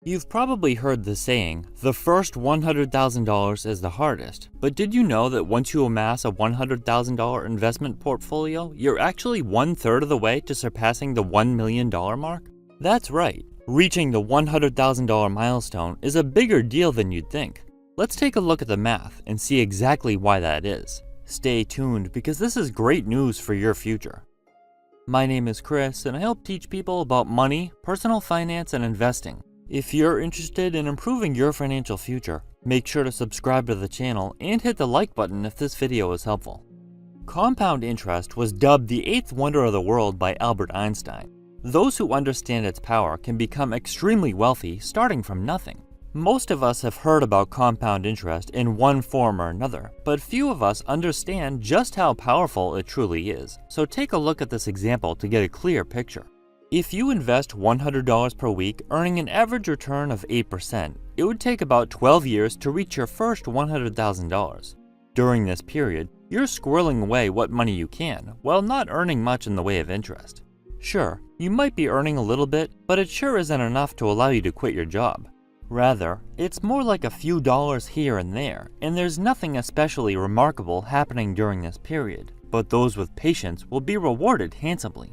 You've probably heard the saying, the first $100,000 is the hardest, but did you know that once you amass a $100,000 investment portfolio, you're actually 1/3 of the way to surpassing the $1 million mark? That's right, reaching the $100,000 milestone is a bigger deal than you'd think. Let's take a look at the math and see exactly why that is. Stay tuned because this is great news for your future. My name is Chris and I help teach people about money, personal finance, and investing. If you're interested in improving your financial future, make sure to subscribe to the channel and hit the like button if this video is helpful. Compound interest was dubbed the eighth wonder of the world by Albert Einstein. Those who understand its power can become extremely wealthy starting from nothing. Most of us have heard about compound interest in one form or another, but few of us understand just how powerful it truly is. So take a look at this example to get a clear picture. If you invest $100 per week, earning an average return of 8%, it would take about 12 years to reach your first $100,000. During this period, you're squirreling away what money you can, while not earning much in the way of interest. Sure, you might be earning a little bit, but it sure isn't enough to allow you to quit your job. Rather, it's more like a few dollars here and there, and there's nothing especially remarkable happening during this period, but those with patience will be rewarded handsomely.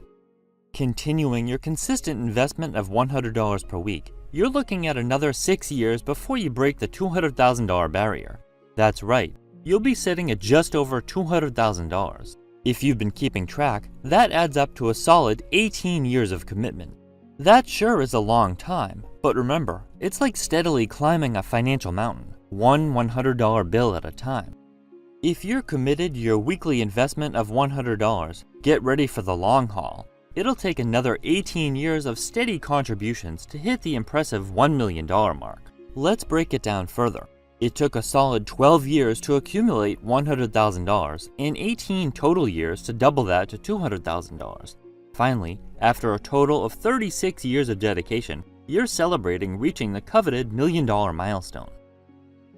Continuing your consistent investment of $100 per week, you're looking at another 6 years before you break the $200,000 barrier. That's right, you'll be sitting at just over $200,000. If you've been keeping track, that adds up to a solid 18 years of commitment. That sure is a long time, but remember, it's like steadily climbing a financial mountain, one $100 bill at a time. If you're committed to your weekly investment of $100, get ready for the long haul. It'll take another 18 years of steady contributions to hit the impressive $1 million mark. Let's break it down further. It took a solid 12 years to accumulate $100,000 and 18 total years to double that to $200,000. Finally, after a total of 36 years of dedication, you're celebrating reaching the coveted $1 million milestone.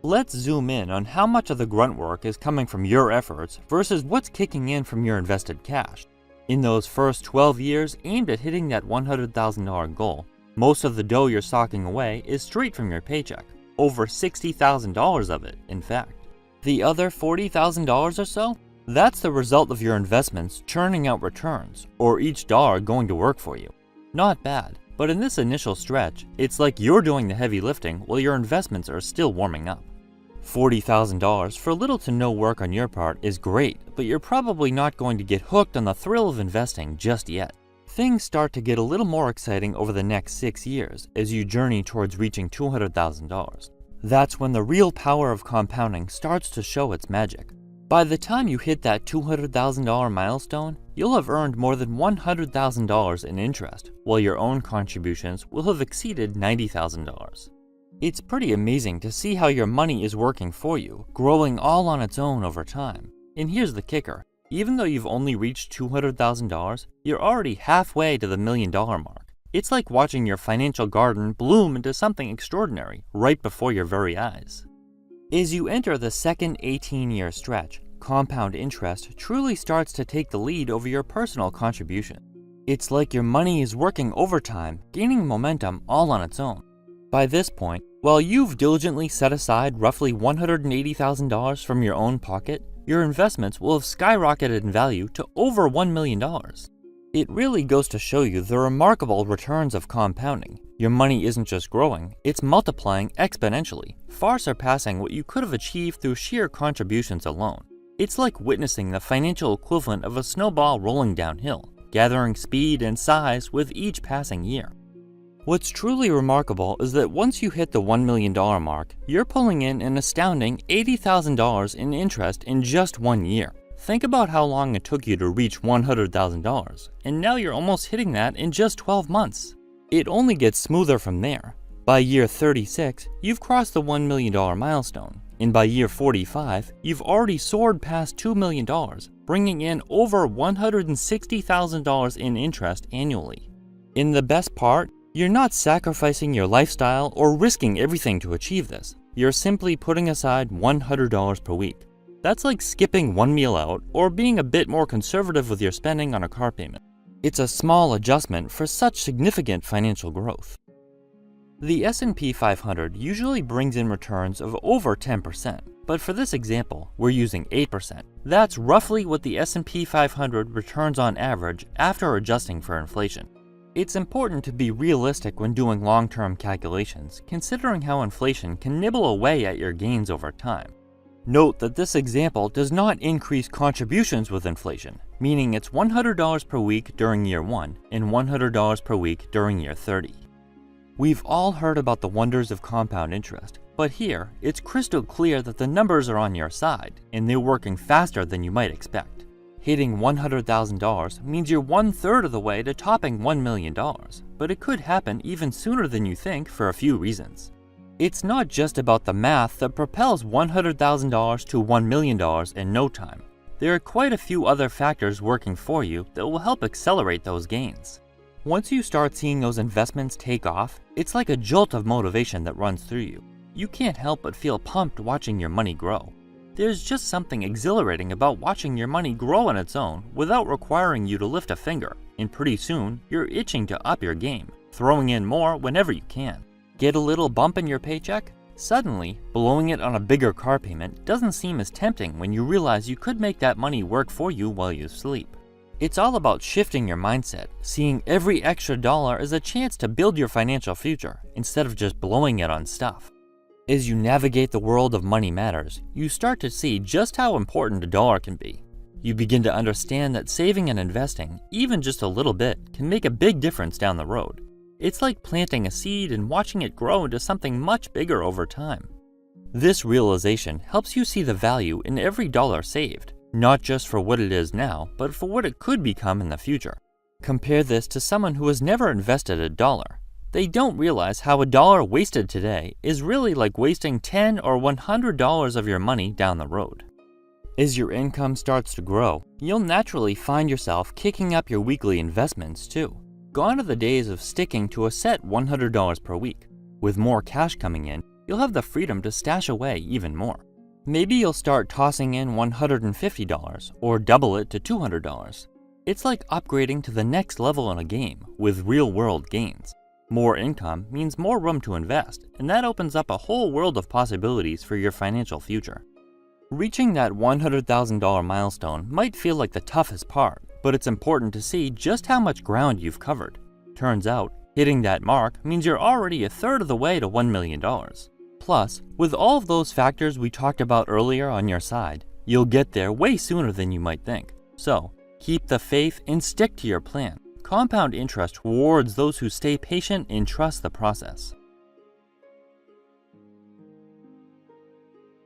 Let's zoom in on how much of the grunt work is coming from your efforts versus what's kicking in from your invested cash. In those first 12 years aimed at hitting that $100,000 goal, most of the dough you're socking away is straight from your paycheck, over $60,000 of it, in fact. The other $40,000 or so? That's the result of your investments churning out returns, or each dollar going to work for you. Not bad, but in this initial stretch, it's like you're doing the heavy lifting while your investments are still warming up. $40,000 for little to no work on your part is great, but you're probably not going to get hooked on the thrill of investing just yet. Things start to get a little more exciting over the next 6 years as you journey towards reaching $200,000. That's when the real power of compounding starts to show its magic. By the time you hit that $200,000 milestone, you'll have earned more than $100,000 in interest, while your own contributions will have exceeded $90,000. It's pretty amazing to see how your money is working for you, growing all on its own over time. And here's the kicker, even though you've only reached $200,000, you're already halfway to the $1 million mark. It's like watching your financial garden bloom into something extraordinary right before your very eyes. As you enter the second 18-year stretch, compound interest truly starts to take the lead over your personal contribution. It's like your money is working overtime, gaining momentum all on its own. By this point, while you've diligently set aside roughly $180,000 from your own pocket, your investments will have skyrocketed in value to over $1 million. It really goes to show you the remarkable returns of compounding. Your money isn't just growing, it's multiplying exponentially, far surpassing what you could have achieved through sheer contributions alone. It's like witnessing the financial equivalent of a snowball rolling downhill, gathering speed and size with each passing year. What's truly remarkable is that once you hit the $1 million mark, you're pulling in an astounding $80,000 in interest in just 1 year. Think about how long it took you to reach $100,000, and now you're almost hitting that in just 12 months. It only gets smoother from there. By year 36, you've crossed the $1 million milestone, and by year 45, you've already soared past $2 million, bringing in over $160,000 in interest annually. In the best part, you're not sacrificing your lifestyle or risking everything to achieve this. You're simply putting aside $100 per week. That's like skipping one meal out or being a bit more conservative with your spending on a car payment. It's a small adjustment for such significant financial growth. The S&P 500 usually brings in returns of over 10%, but for this example, we're using 8%. That's roughly what the S&P 500 returns on average after adjusting for inflation. It's important to be realistic when doing long-term calculations, considering how inflation can nibble away at your gains over time. Note that this example does not increase contributions with inflation, meaning it's $100 per week during year 1 and $100 per week during year 30. We've all heard about the wonders of compound interest, but here, it's crystal clear that the numbers are on your side, and they're working faster than you might expect. Hitting $100,000 means you're 1/3 of the way to topping $1 million, but it could happen even sooner than you think for a few reasons. It's not just about the math that propels $100,000 to $1 million in no time. There are quite a few other factors working for you that will help accelerate those gains. Once you start seeing those investments take off, it's like a jolt of motivation that runs through you. You can't help but feel pumped watching your money grow. There's just something exhilarating about watching your money grow on its own without requiring you to lift a finger, and pretty soon, you're itching to up your game, throwing in more whenever you can. Get a little bump in your paycheck? Suddenly, blowing it on a bigger car payment doesn't seem as tempting when you realize you could make that money work for you while you sleep. It's all about shifting your mindset, seeing every extra dollar as a chance to build your financial future, instead of just blowing it on stuff. As you navigate the world of money matters, you start to see just how important a dollar can be. You begin to understand that saving and investing, even just a little bit, can make a big difference down the road. It's like planting a seed and watching it grow into something much bigger over time. This realization helps you see the value in every dollar saved, not just for what it is now, but for what it could become in the future. Compare this to someone who has never invested a dollar. They don't realize how a dollar wasted today is really like wasting $10 or $100 of your money down the road. As your income starts to grow, you'll naturally find yourself kicking up your weekly investments too. Gone are the days of sticking to a set $100 per week. With more cash coming in, you'll have the freedom to stash away even more. Maybe you'll start tossing in $150 or double it to $200. It's like upgrading to the next level in a game with real-world gains. More income means more room to invest, and that opens up a whole world of possibilities for your financial future. Reaching that $100,000 milestone might feel like the toughest part, but it's important to see just how much ground you've covered. Turns out, hitting that mark means you're already 1/3 of the way to $1 million. Plus, with all of those factors we talked about earlier on your side, you'll get there way sooner than you might think. So, keep the faith and stick to your plan. Compound interest rewards those who stay patient and trust the process.